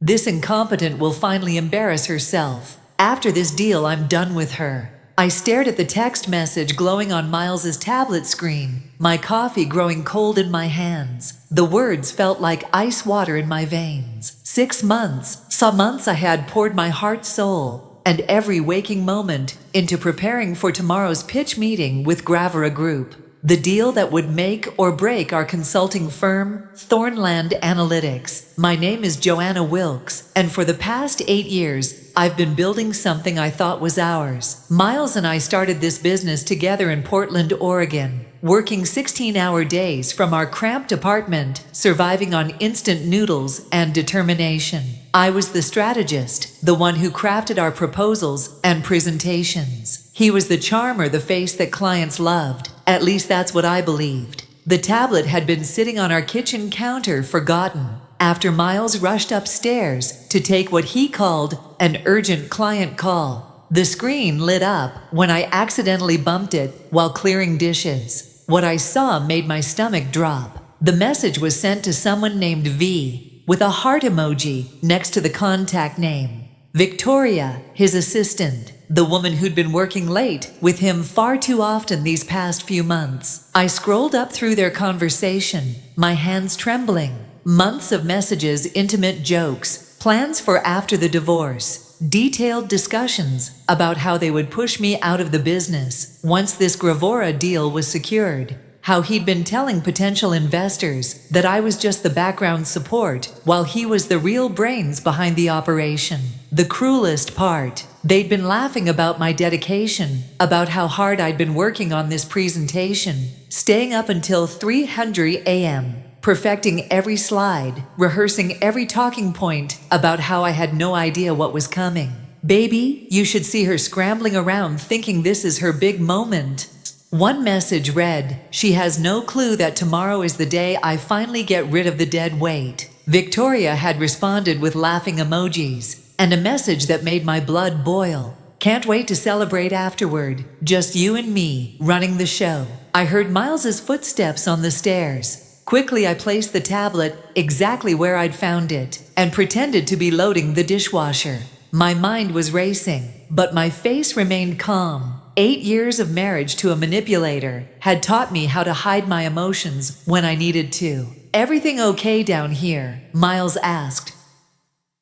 This incompetent will finally embarrass herself. After this deal, I'm done with her. I stared at the text message glowing on Miles's tablet screen, my coffee growing cold in my hands. The words felt like ice water in my veins. 6 months, some months I had poured my heart, soul, and every waking moment into preparing for tomorrow's pitch meeting with Gravera Group, the deal that would make or break our consulting firm, Thornland Analytics. My name is Joanna Wilkes, and for the past 8 years, I've been building something I thought was ours. Miles and I started this business together in Portland, Oregon, working 16-hour days from our cramped apartment, surviving on instant noodles and determination. I was the strategist, the one who crafted our proposals and presentations. He was the charmer, the face that clients loved. At least that's what I believed. The tablet had been sitting on our kitchen counter, forgotten, after Miles rushed upstairs to take what he called an urgent client call. The screen lit up when I accidentally bumped it while clearing dishes. What I saw made my stomach drop. The message was sent to someone named V, with a heart emoji next to the contact name. Victoria, his assistant, the woman who'd been working late with him far too often these past few months. I scrolled up through their conversation, my hands trembling. Months of messages, intimate jokes, plans for after the divorce, detailed discussions about how they would push me out of the business once this Gravera deal was secured. How he'd been telling potential investors that I was just the background support while he was the real brains behind the operation. The cruelest part, they'd been laughing about my dedication, about how hard I'd been working on this presentation, staying up until 3:00 a.m., perfecting every slide, rehearsing every talking point about how I had no idea what was coming. Baby, you should see her scrambling around thinking this is her big moment. One message read, "She has no clue that tomorrow is the day I finally get rid of the dead weight." Victoria had responded with laughing emojis and a message that made my blood boil. "Can't wait to celebrate afterward. Just you and me, running the show." I heard Miles's footsteps on the stairs. Quickly, I placed the tablet exactly where I'd found it and pretended to be loading the dishwasher. My mind was racing, but my face remained calm. 8 years of marriage to a manipulator had taught me how to hide my emotions when I needed to. "Everything okay down here?" Miles asked,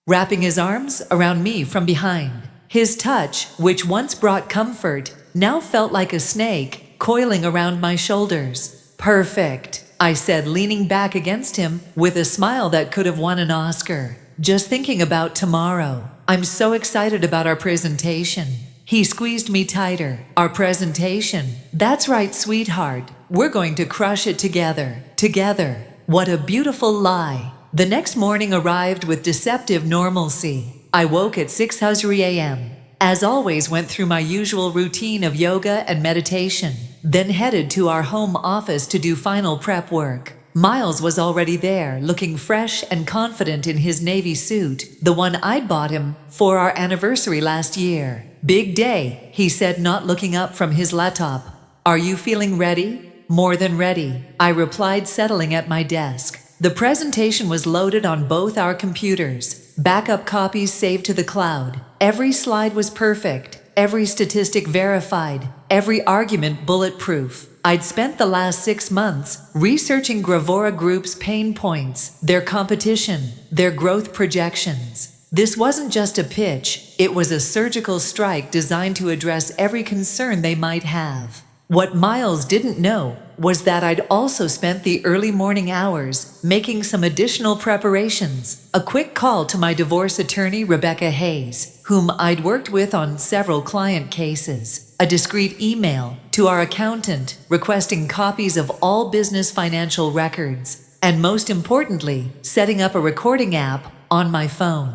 wrapping his arms around me from behind. His touch, which once brought comfort, now felt like a snake coiling around my shoulders. "Perfect," I said, leaning back against him with a smile that could have won an Oscar. "Just thinking about tomorrow. I'm so excited about our presentation." He squeezed me tighter. "Our presentation? That's right, sweetheart. We're going to crush it together. Together." What a beautiful lie. The next morning arrived with deceptive normalcy. I woke at 6:00 a.m. As always, went through my usual routine of yoga and meditation, then headed to our home office to do final prep work. Miles was already there, looking fresh and confident in his navy suit, the one I'd bought him for our anniversary last year. "Big day," he said, not looking up from his laptop. "Are you feeling ready?" "More than ready," I replied, settling at my desk. The presentation was loaded on both our computers, backup copies saved to the cloud. Every slide was perfect, every statistic verified, every argument bulletproof. I'd spent the last 6 months researching Gravera Group's pain points, their competition, their growth projections. This wasn't just a pitch, it was a surgical strike designed to address every concern they might have. What Miles didn't know was that I'd also spent the early morning hours making some additional preparations, a quick call to my divorce attorney, Rebecca Hayes, whom I'd worked with on several client cases, a discreet email to our accountant requesting copies of all business financial records, and most importantly, setting up a recording app on my phone.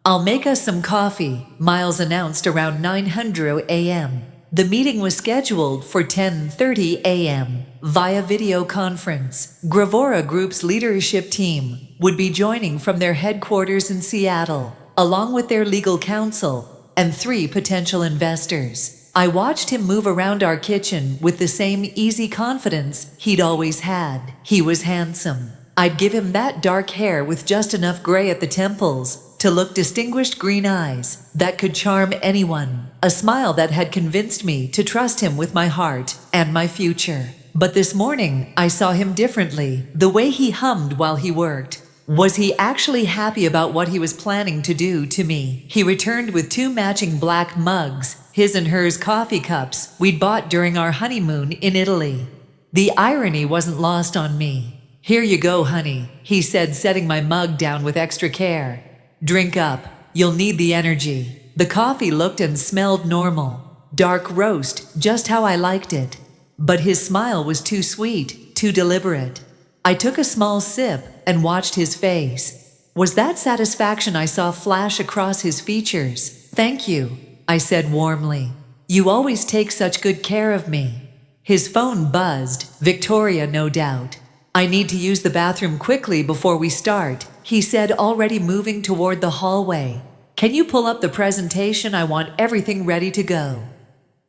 "I'll make us some coffee," Miles announced around 9:00 a.m. The meeting was scheduled for 10:30 a.m. via video conference. Gravera Group's leadership team would be joining from their headquarters in Seattle, along with their legal counsel and 3 potential investors. I watched him move around our kitchen with the same easy confidence he'd always had. He was handsome. I'd give him that dark hair with just enough gray at the temples to look distinguished, green eyes that could charm anyone, a smile that had convinced me to trust him with my heart and my future. But this morning, I saw him differently. The way he hummed while he worked. Was he actually happy about what he was planning to do to me? He returned with 2 matching black mugs, his and hers coffee cups we'd bought during our honeymoon in Italy. The irony wasn't lost on me. "Here you go, honey," he said, setting my mug down with extra care. "Drink up. You'll need the energy." The coffee looked and smelled normal. Dark roast, just how I liked it. But his smile was too sweet, too deliberate. I took a small sip and watched his face. Was that satisfaction I saw flash across his features? "Thank you," I said warmly. "You always take such good care of me." His phone buzzed. Victoria, no doubt. "I need to use the bathroom quickly before we start," he said, already moving toward the hallway. "Can you pull up the presentation? I want everything ready to go."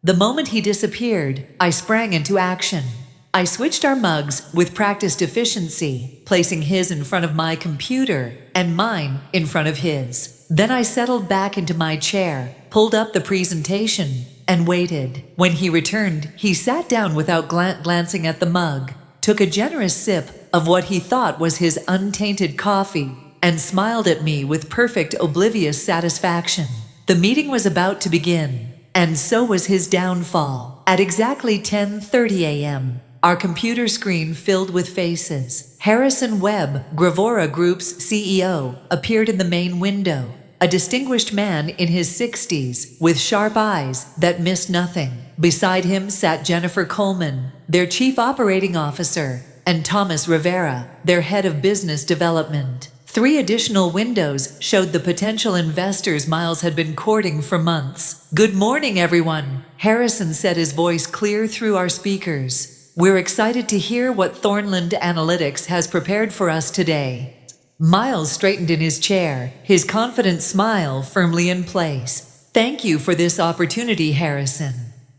The moment he disappeared, I sprang into action. I switched our mugs with practiced efficiency, placing his in front of my computer and mine in front of his. Then I settled back into my chair, pulled up the presentation, and waited. When he returned, he sat down without glancing at the mug, took a generous sip of what he thought was his untainted coffee, and smiled at me with perfect oblivious satisfaction. The meeting was about to begin, and so was his downfall. At exactly 10:30 a.m., our computer screen filled with faces. Harrison Webb, Gravora Group's CEO, appeared in the main window, a distinguished man in his 60s with sharp eyes that missed nothing. Beside him sat Jennifer Coleman, their chief operating officer, and Thomas Rivera, their head of business development. 3 additional windows showed the potential investors Miles had been courting for months. "Good morning, everyone," Harrison said, his voice clear through our speakers. "We're excited to hear what Thornland Analytics has prepared for us today." Miles straightened in his chair, his confident smile firmly in place. "Thank you for this opportunity, Harrison.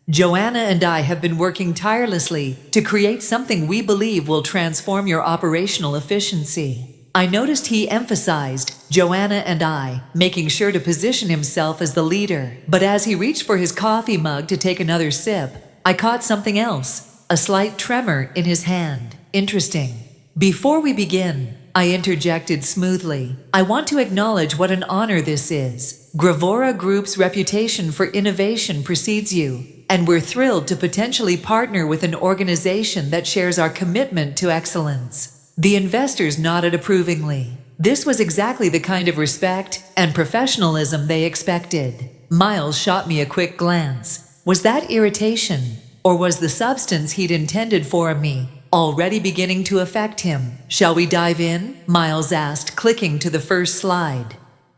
Joanna and I have been working tirelessly to create something we believe will transform your operational efficiency." I noticed he emphasized Joanna and I, making sure to position himself as the leader. But as he reached for his coffee mug to take another sip, I caught something else, a slight tremor in his hand. "Interesting." "Before we begin," I interjected smoothly, "I want to acknowledge what an honor this is. Gravora Group's reputation for innovation precedes you, and we're thrilled to potentially partner with an organization that shares our commitment to excellence." The investors nodded approvingly. This was exactly the kind of respect and professionalism they expected. Miles shot me a quick glance. Was that irritation, or was the substance he'd intended for me already beginning to affect him? "Shall we dive in?" Miles asked, clicking to the first slide.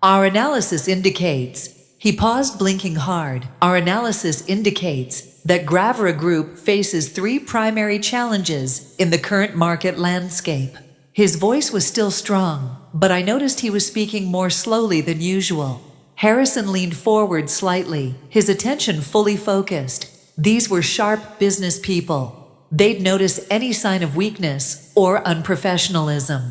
"Our analysis indicates," he paused, blinking hard, "our analysis indicates that Gravora Group faces 3 primary challenges in the current market landscape." His voice was still strong, but I noticed he was speaking more slowly than usual. Harrison leaned forward slightly, his attention fully focused. These were sharp business people. They'd notice any sign of weakness or unprofessionalism.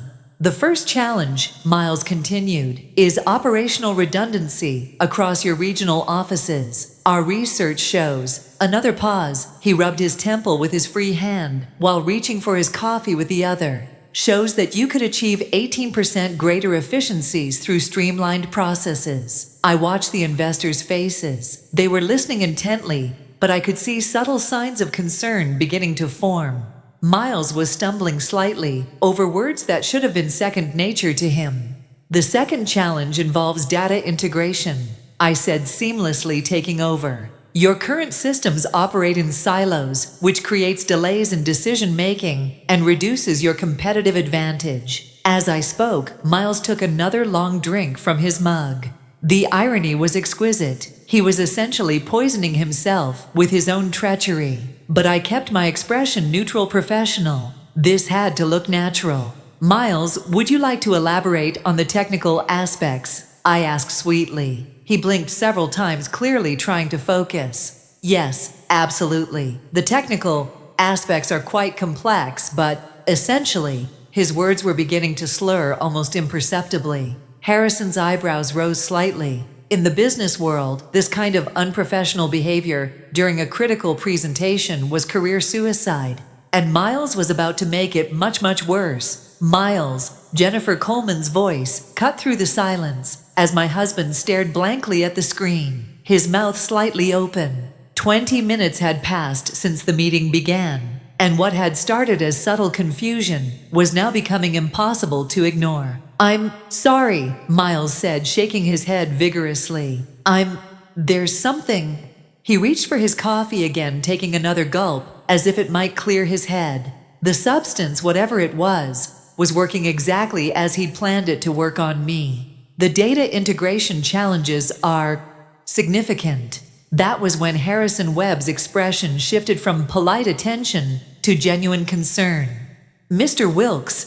"The first challenge," Miles continued, "is operational redundancy across your regional offices. Our research shows." Another pause. He rubbed his temple with his free hand while reaching for his coffee with the other. "Shows that you could achieve 18% greater efficiencies through streamlined processes." I watched the investors' faces. They were listening intently, but I could see subtle signs of concern beginning to form. Miles was stumbling slightly over words that should have been second nature to him. "The second challenge involves data integration," I said, seamlessly taking over. "Your current systems operate in silos, which creates delays in decision-making and reduces your competitive advantage." As I spoke, Miles took another long drink from his mug. The irony was exquisite. He was essentially poisoning himself with his own treachery. But I kept my expression neutral, professional. This had to look natural. "Miles, would you like to elaborate on the technical aspects?" I asked sweetly. He blinked several times, clearly trying to focus. "Yes, absolutely. The technical aspects are quite complex, but essentially," His words were beginning to slur almost imperceptibly. Harrison's eyebrows rose slightly. In the business world, this kind of unprofessional behavior during a critical presentation was career suicide. And Miles was about to make it much, much worse. Miles, Jennifer Coleman's voice, cut through the silence as my husband stared blankly at the screen, his mouth slightly open. 20 minutes had passed since the meeting began, and what had started as subtle confusion was now becoming impossible to ignore. "I'm sorry," Miles said, shaking his head vigorously. There's something." He reached for his coffee again, taking another gulp, as if it might clear his head. The substance, whatever it was working exactly as he'd planned it to work on me. "The data integration challenges are significant." That was when Harrison Webb's expression shifted from polite attention to genuine concern. "Mr. Wilkes,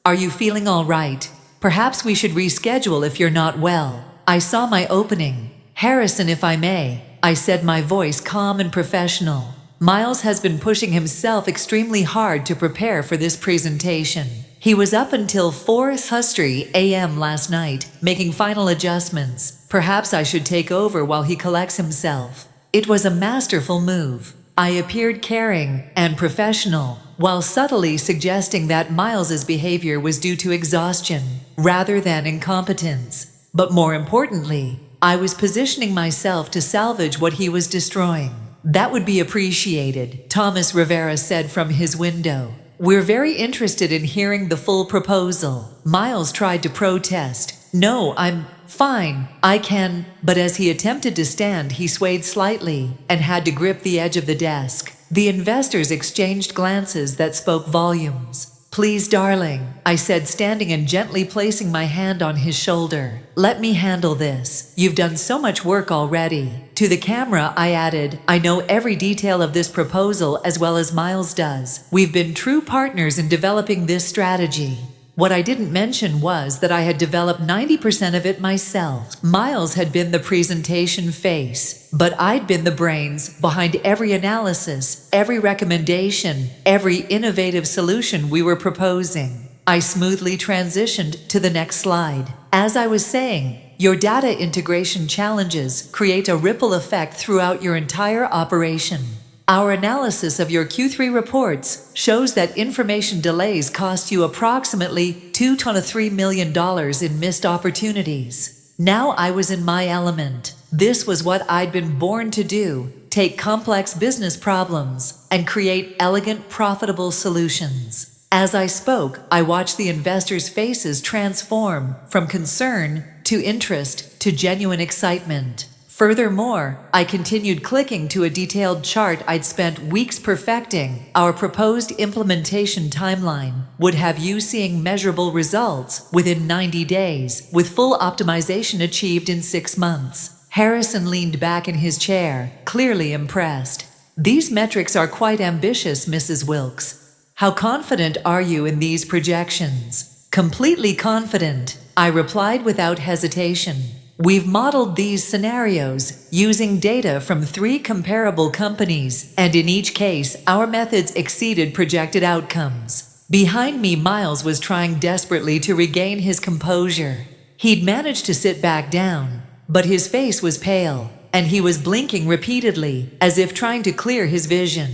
are you feeling all right? Perhaps we should reschedule if you're not well." I saw my opening. "Harrison, if I may," I said, my voice calm and professional. "Miles has been pushing himself extremely hard to prepare for this presentation. He was up until 4:30 a.m. last night, making final adjustments. Perhaps I should take over while he collects himself." It was a masterful move. I appeared caring and professional, while subtly suggesting that Miles's behavior was due to exhaustion rather than incompetence. But more importantly, I was positioning myself to salvage what he was destroying. "That would be appreciated," Thomas Rivera said from his window. "We're very interested in hearing the full proposal." Miles tried to protest. "No, I'm fine, I can," but as he attempted to stand, he swayed slightly and had to grip the edge of the desk. The investors exchanged glances that spoke volumes. "Please, darling," I said, standing and gently placing my hand on his shoulder. "Let me handle this. You've done so much work already." To the camera, I added, "I know every detail of this proposal as well as Miles does. We've been true partners in developing this strategy." What I didn't mention was that I had developed 90% of it myself. Miles had been the presentation face, but I'd been the brains behind every analysis, every recommendation, every innovative solution we were proposing. I smoothly transitioned to the next slide. As I was saying, your data integration challenges create a ripple effect throughout your entire operation. Our analysis of your Q3 reports shows that information delays cost you approximately $2.3 million in missed opportunities. Now I was in my element. This was what I'd been born to do: take complex business problems and create elegant, profitable solutions. As I spoke, I watched the investors' faces transform from concern to interest to genuine excitement. Furthermore, I continued clicking to a detailed chart I'd spent weeks perfecting. Our proposed implementation timeline would have you seeing measurable results within 90 days, with full optimization achieved in 6 months. Harrison leaned back in his chair, clearly impressed. "These metrics are quite ambitious, Mrs. Wilkes. How confident are you in these projections?" "Completely confident," I replied without hesitation. "We've modeled these scenarios using data from 3 comparable companies, and in each case, our methods exceeded projected outcomes." Behind me, Miles was trying desperately to regain his composure. He'd managed to sit back down, but his face was pale, and he was blinking repeatedly, as if trying to clear his vision.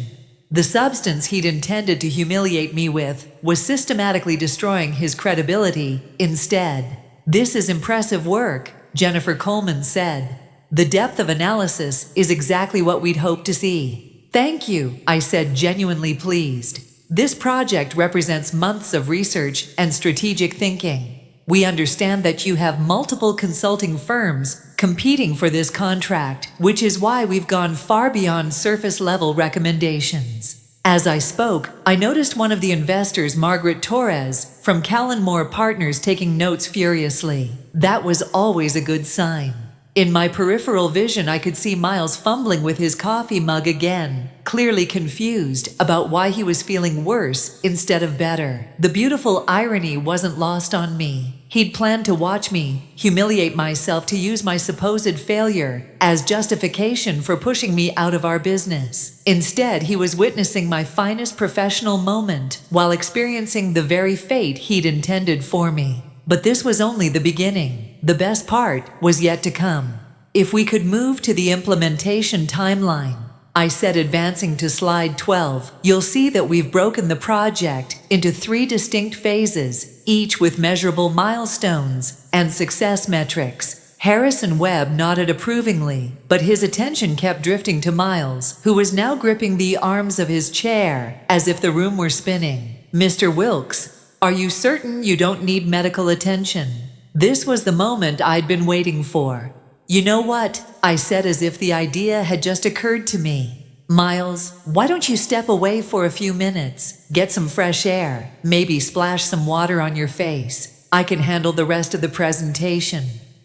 The substance he'd intended to humiliate me with was systematically destroying his credibility instead. "This is impressive work," Jennifer Coleman said. "The depth of analysis is exactly what we'd hoped to see." "Thank you," I said, genuinely pleased. "This project represents months of research and strategic thinking. We understand that you have multiple consulting firms competing for this contract, which is why we've gone far beyond surface-level recommendations." As I spoke, I noticed one of the investors, Margaret Torres, from Callan-Moore Partners, taking notes furiously. That was always a good sign. In my peripheral vision, I could see Miles fumbling with his coffee mug again, clearly confused about why he was feeling worse instead of better. The beautiful irony wasn't lost on me. He'd planned to watch me humiliate myself to use my supposed failure as justification for pushing me out of our business. Instead, he was witnessing my finest professional moment while experiencing the very fate he'd intended for me. But this was only the beginning. The best part was yet to come. If we could move to the implementation timeline, I said, advancing to slide 12, you'll see that we've broken the project into 3 distinct phases, each with measurable milestones and success metrics. Harrison Webb nodded approvingly, but his attention kept drifting to Miles, who was now gripping the arms of his chair as if the room were spinning. Mr. Wilkes, are you certain you don't need medical attention? This was the moment I'd been waiting for. You know what? I said, as if the idea had just occurred to me. Miles, why don't you step away for a few minutes, get some fresh air, maybe splash some water on your face. I can handle the rest of the presentation.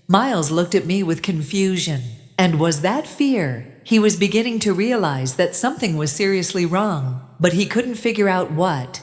Miles looked at me with confusion. And was that fear? He was beginning to realize that something was seriously wrong, but he couldn't figure out what.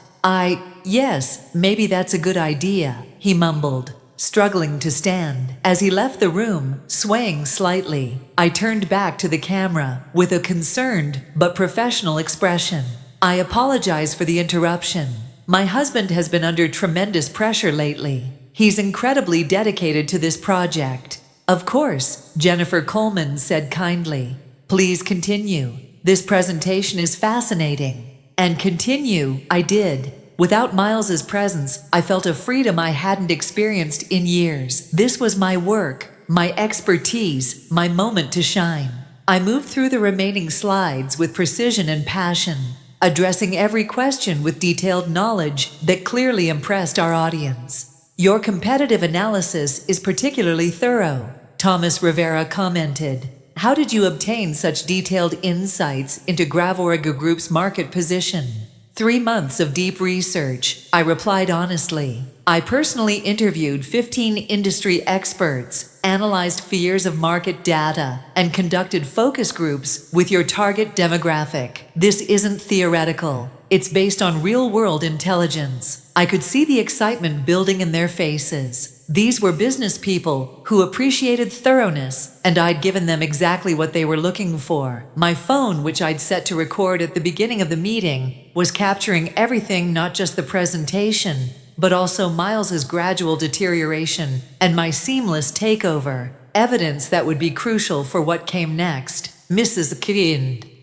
Yes, maybe that's a good idea, he mumbled, struggling to stand. As he left the room, swaying slightly, I turned back to the camera with a concerned but professional expression. I apologize for the interruption. My husband has been under tremendous pressure lately. He's incredibly dedicated to this project. Of course, Jennifer Coleman said kindly. Please continue. This presentation is fascinating. And continue, I did. Without Miles's presence, I felt a freedom I hadn't experienced in years. This was my work, my expertise, my moment to shine. I moved through the remaining slides with precision and passion, addressing every question with detailed knowledge that clearly impressed our audience. Your competitive analysis is particularly thorough, Thomas Rivera commented. How did you obtain such detailed insights into Gravoriga Group's market position? 3 months of deep research, I replied honestly. I personally interviewed 15 industry experts, analyzed years of market data, and conducted focus groups with your target demographic. This isn't theoretical. It's based on real-world intelligence. I could see the excitement building in their faces. These were business people who appreciated thoroughness, and I'd given them exactly what they were looking for. My phone, which I'd set to record at the beginning of the meeting, was capturing everything, not just the presentation, but also Miles's gradual deterioration and my seamless takeover, evidence that would be crucial for what came next. Mrs.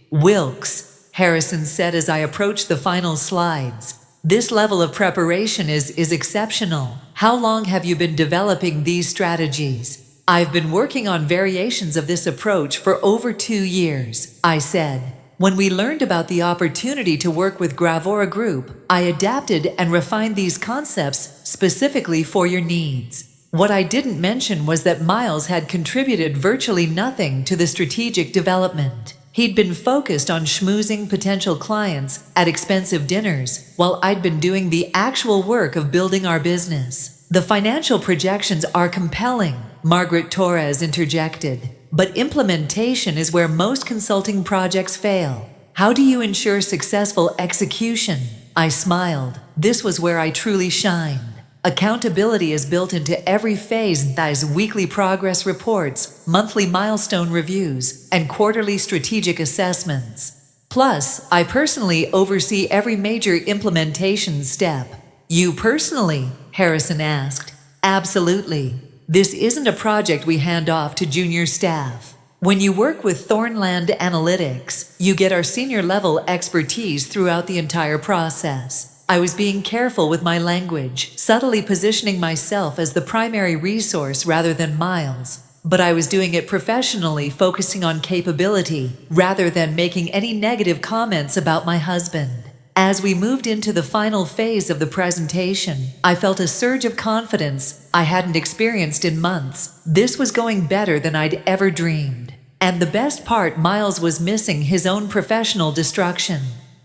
Wilkes, Harrison said as I approached the final slides. This level of preparation is exceptional. How long have you been developing these strategies? I've been working on variations of this approach for over 2 years, I said. When we learned about the opportunity to work with Gravora Group, I adapted and refined these concepts specifically for your needs. What I didn't mention was that Miles had contributed virtually nothing to the strategic development. He'd been focused on schmoozing potential clients at expensive dinners, while I'd been doing the actual work of building our business. The financial projections are compelling, Margaret Torres interjected, but implementation is where most consulting projects fail. How do you ensure successful execution? I smiled. This was where I truly shined. Accountability is built into every phase, as weekly progress reports, monthly milestone reviews, and quarterly strategic assessments. Plus, I personally oversee every major implementation step. You personally? Harrison asked. Absolutely. This isn't a project we hand off to junior staff. When you work with Thornland Analytics, you get our senior-level expertise throughout the entire process. I was being careful with my language, subtly positioning myself as the primary resource rather than Miles. But I was doing it professionally, focusing on capability, rather than making any negative comments about my husband. As we moved into the final phase of the presentation, I felt a surge of confidence I hadn't experienced in months. This was going better than I'd ever dreamed. And the best part, Miles was missing his own professional destruction.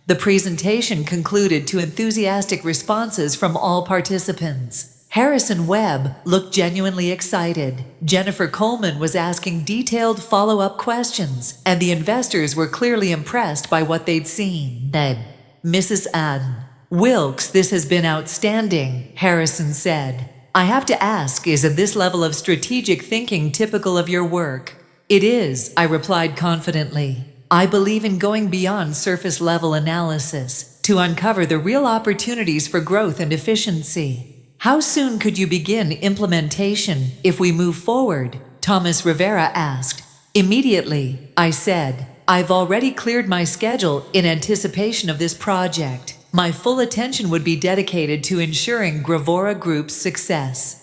The presentation concluded to enthusiastic responses from all participants. Harrison Webb looked genuinely excited. Jennifer Coleman was asking detailed follow-up questions, and the investors were clearly impressed by what they'd seen. Mrs. Wilkes, this has been outstanding, Harrison said. I have to ask, is this level of strategic thinking typical of your work? It is, I replied confidently. I believe in going beyond surface level analysis to uncover the real opportunities for growth and efficiency. How soon could you begin implementation if we move forward? Thomas Rivera asked. Immediately, I said. I've already cleared my schedule in anticipation of this project. My full attention would be dedicated to ensuring Gravora Group's success.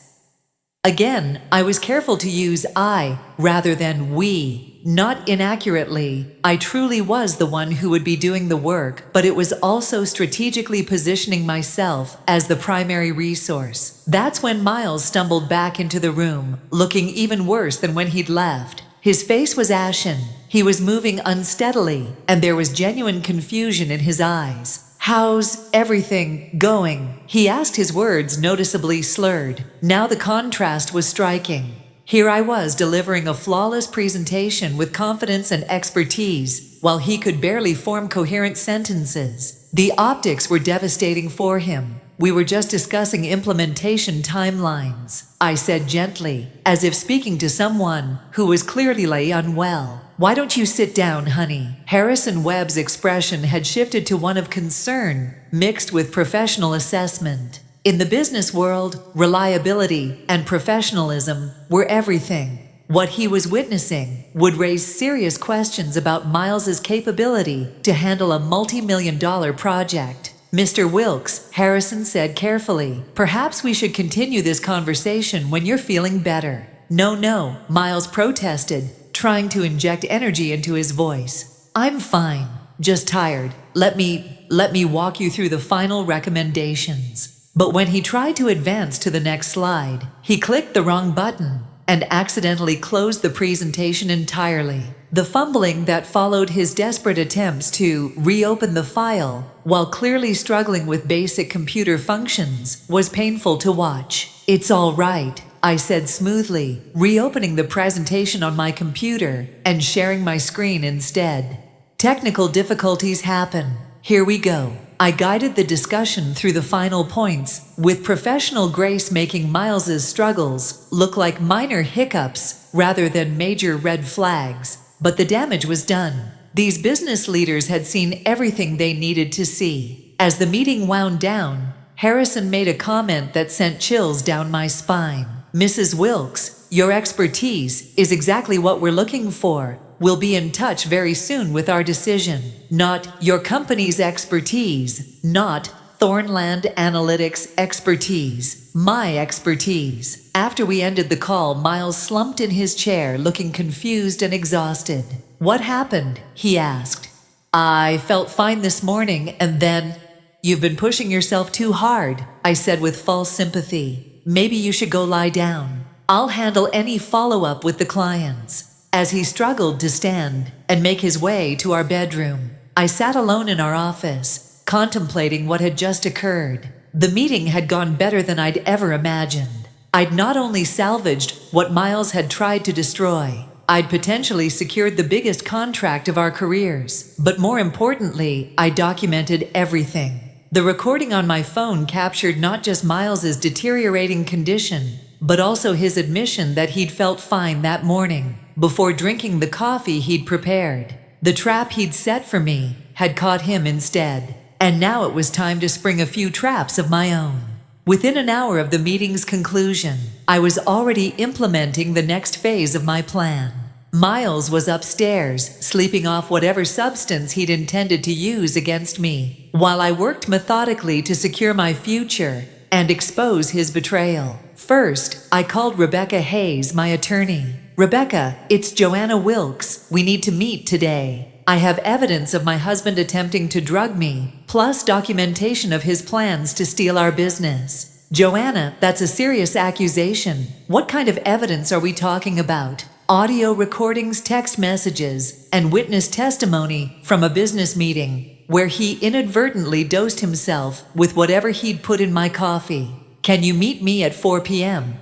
Again, I was careful to use I rather than we. Not inaccurately, I truly was the one who would be doing the work, but it was also strategically positioning myself as the primary resource. That's when Miles stumbled back into the room, looking even worse than when he'd left. His face was ashen, he was moving unsteadily, and there was genuine confusion in his eyes. How's everything going? He asked, his words noticeably slurred. Now the contrast was striking. Here I was delivering a flawless presentation with confidence and expertise, while he could barely form coherent sentences. The optics were devastating for him. We were just discussing implementation timelines, I said gently, as if speaking to someone who was clearly unwell. Why don't you sit down, honey? Harrison Webb's expression had shifted to one of concern, mixed with professional assessment. In the business world, reliability and professionalism were everything. What he was witnessing would raise serious questions about Miles's capability to handle a multi-million-dollar project. Mr. Wilkes, Harrison said carefully, perhaps we should continue this conversation when you're feeling better. No, Miles protested, trying to inject energy into his voice. I'm fine, just tired. Let me walk you through the final recommendations. But when he tried to advance to the next slide, he clicked the wrong button and accidentally closed the presentation entirely. The fumbling that followed his desperate attempts to reopen the file, while clearly struggling with basic computer functions, was painful to watch. It's all right, I said smoothly, reopening the presentation on my computer and sharing my screen instead. Technical difficulties happen. Here we go. I guided the discussion through the final points, with professional grace, making Miles's struggles look like minor hiccups rather than major red flags. But the damage was done. These business leaders had seen everything they needed to see. As the meeting wound down, Harrison made a comment that sent chills down my spine. Mrs. Wilkes, your expertise is exactly what we're looking for. We'll be in touch very soon with our decision. Not your company's expertise, not Thornland Analytics expertise, my expertise. After we ended the call, Miles slumped in his chair, looking confused and exhausted. What happened? He asked. I felt fine this morning, and then... You've been pushing yourself too hard, I said with false sympathy. Maybe you should go lie down. I'll handle any follow-up with the clients. As he struggled to stand and make his way to our bedroom, I sat alone in our office, contemplating what had just occurred. The meeting had gone better than I'd ever imagined. I'd not only salvaged what Miles had tried to destroy, I'd potentially secured the biggest contract of our careers. But more importantly, I documented everything. The recording on my phone captured not just Miles's deteriorating condition, but also his admission that he'd felt fine that morning, before drinking the coffee he'd prepared. The trap he'd set for me had caught him instead, and now it was time to spring a few traps of my own. Within an hour of the meeting's conclusion, I was already implementing the next phase of my plan. Miles was upstairs, sleeping off whatever substance he'd intended to use against me, while I worked methodically to secure my future and expose his betrayal. First, I called Rebecca Hayes, my attorney. Rebecca, it's Joanna Wilkes. We need to meet today. I have evidence of my husband attempting to drug me, plus documentation of his plans to steal our business. Joanna, that's a serious accusation. What kind of evidence are we talking about? Audio recordings, text messages, and witness testimony from a business meeting where he inadvertently dosed himself with whatever he'd put in my coffee. Can you meet me at 4 p.m.?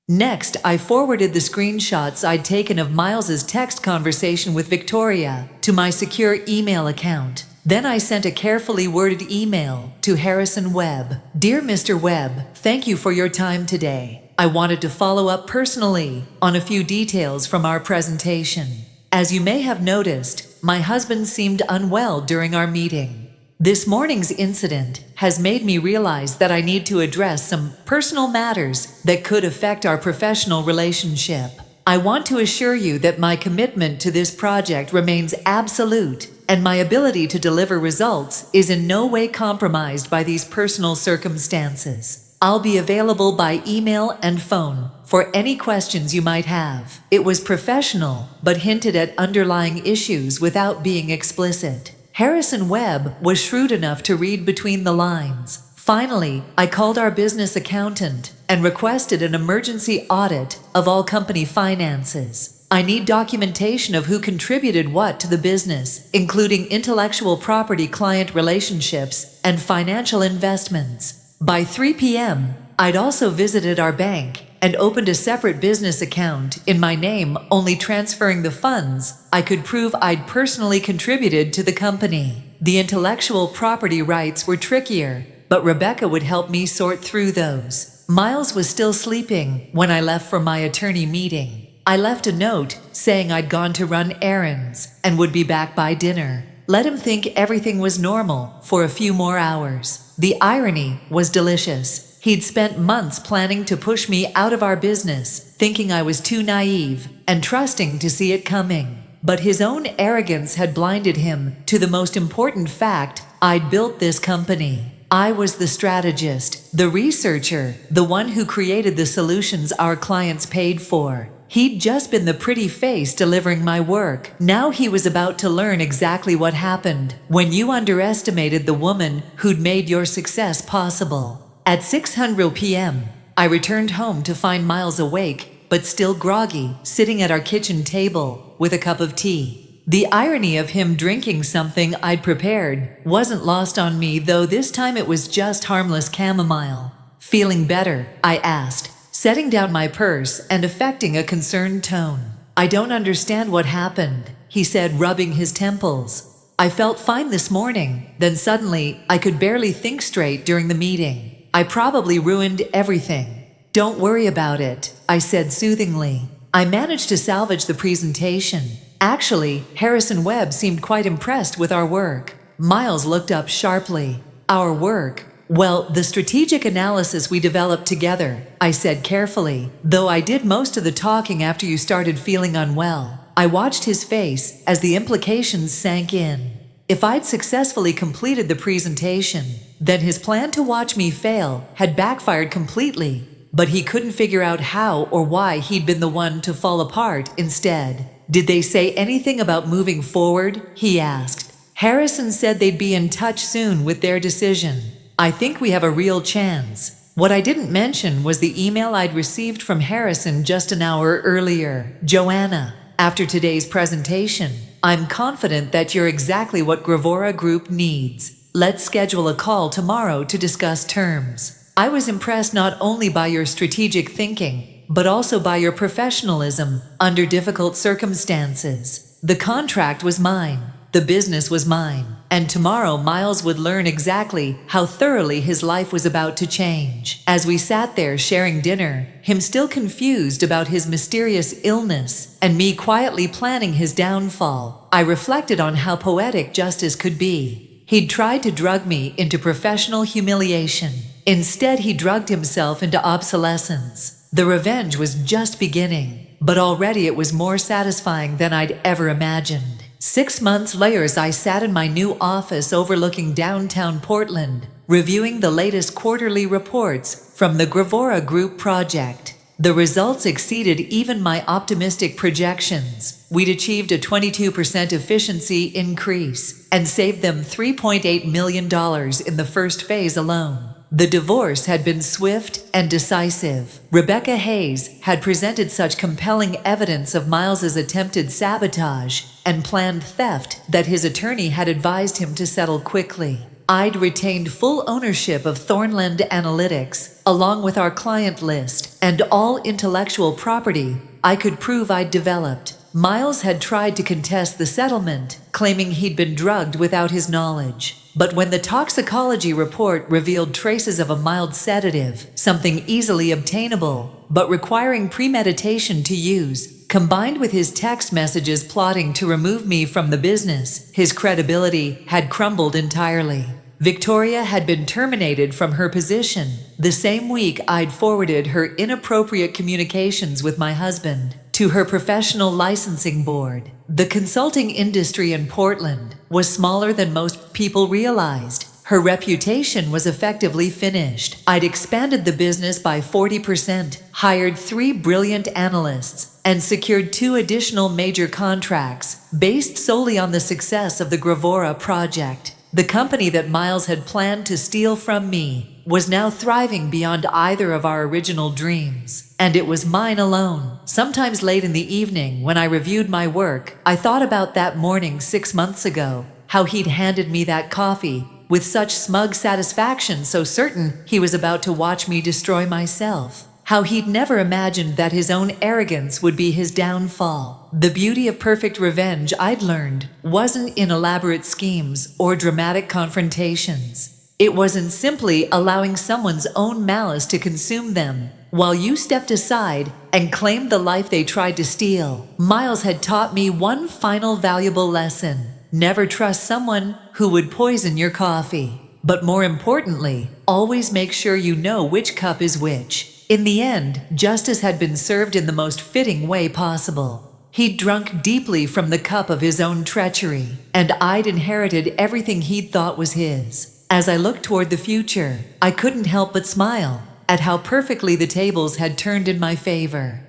Next, I forwarded the screenshots I'd taken of Miles's text conversation with Victoria to my secure email account. Then I sent a carefully worded email to Harrison Webb. Dear Mr. Webb, thank you for your time today. I wanted to follow up personally on a few details from our presentation. As you may have noticed, my husband seemed unwell during our meeting. This morning's incident has made me realize that I need to address some personal matters that could affect our professional relationship. I want to assure you that my commitment to this project remains absolute, and my ability to deliver results is in no way compromised by these personal circumstances. I'll be available by email and phone for any questions you might have. It was professional, but hinted at underlying issues without being explicit. Harrison Webb was shrewd enough to read between the lines. Finally, I called our business accountant and requested an emergency audit of all company finances. I need documentation of who contributed what to the business, including intellectual property, client relationships, and financial investments. By 3 p.m., I'd also visited our bank and opened a separate business account in my name, only transferring the funds I could prove I'd personally contributed to the company. The intellectual property rights were trickier, but Rebecca would help me sort through those. Miles was still sleeping when I left for my attorney meeting. I left a note saying I'd gone to run errands and would be back by dinner. Let him think everything was normal for a few more hours. The irony was delicious. He'd spent months planning to push me out of our business, thinking I was too naive and trusting to see it coming. But his own arrogance had blinded him to the most important fact: I'd built this company. I was the strategist, the researcher, the one who created the solutions our clients paid for. He'd just been the pretty face delivering my work. Now he was about to learn exactly what happened when you underestimated the woman who'd made your success possible. At 6:00 p.m., I returned home to find Miles awake, but still groggy, sitting at our kitchen table with a cup of tea. The irony of him drinking something I'd prepared wasn't lost on me, though this time it was just harmless chamomile. Feeling better? I asked, setting down my purse and affecting a concerned tone. I don't understand what happened, he said, rubbing his temples. I felt fine this morning, then suddenly I could barely think straight during the meeting. I probably ruined everything. Don't worry about it, I said soothingly. I managed to salvage the presentation. Actually, Harrison Webb seemed quite impressed with our work. Miles looked up sharply. Our work? Well, the strategic analysis we developed together, I said carefully, though I did most of the talking after you started feeling unwell. I watched his face as the implications sank in. If I'd successfully completed the presentation, then his plan to watch me fail had backfired completely, but he couldn't figure out how or why he'd been the one to fall apart instead. Did they say anything about moving forward? He asked. Harrison said they'd be in touch soon with their decision. I think we have a real chance. What I didn't mention was the email I'd received from Harrison just an hour earlier. Joanna, after today's presentation, I'm confident that you're exactly what Gravora Group needs. Let's schedule a call tomorrow to discuss terms. I was impressed not only by your strategic thinking, but also by your professionalism under difficult circumstances. The contract was mine. The business was mine. And tomorrow Miles would learn exactly how thoroughly his life was about to change. As we sat there sharing dinner, him still confused about his mysterious illness, and me quietly planning his downfall, I reflected on how poetic justice could be. He'd tried to drug me into professional humiliation. Instead, he drugged himself into obsolescence. The revenge was just beginning, but already it was more satisfying than I'd ever imagined. 6 months later, as I sat in my new office overlooking downtown Portland, reviewing the latest quarterly reports from the Gravora Group project. The results exceeded even my optimistic projections. We'd achieved a 22% efficiency increase and saved them $3.8 million in the first phase alone. The divorce had been swift and decisive. Rebecca Hayes had presented such compelling evidence of Miles's attempted sabotage and planned theft that his attorney had advised him to settle quickly. I'd retained full ownership of Thornland Analytics, along with our client list and all intellectual property I could prove I'd developed. Miles had tried to contest the settlement, claiming he'd been drugged without his knowledge. But when the toxicology report revealed traces of a mild sedative, something easily obtainable, but requiring premeditation to use, combined with his text messages plotting to remove me from the business, his credibility had crumbled entirely. Victoria had been terminated from her position the same week I'd forwarded her inappropriate communications with my husband to her professional licensing board. The consulting industry in Portland was smaller than most people realized. Her reputation was effectively finished. I'd expanded the business by 40%, hired 3 brilliant analysts, and secured 2 additional major contracts based solely on the success of the Gravora project. The company that Miles had planned to steal from me was now thriving beyond either of our original dreams, and it was mine alone. Sometimes late in the evening, when I reviewed my work, I thought about that morning 6 months ago, how he'd handed me that coffee with such smug satisfaction, so certain he was about to watch me destroy myself. How he'd never imagined that his own arrogance would be his downfall. The beauty of perfect revenge, I'd learned, wasn't in elaborate schemes or dramatic confrontations. It was in simply allowing someone's own malice to consume them, while you stepped aside and claimed the life they tried to steal. Miles had taught me one final valuable lesson. Never trust someone who would poison your coffee. But more importantly, always make sure you know which cup is which. In the end, justice had been served in the most fitting way possible. He'd drunk deeply from the cup of his own treachery, and I'd inherited everything he'd thought was his. As I looked toward the future, I couldn't help but smile at how perfectly the tables had turned in my favor.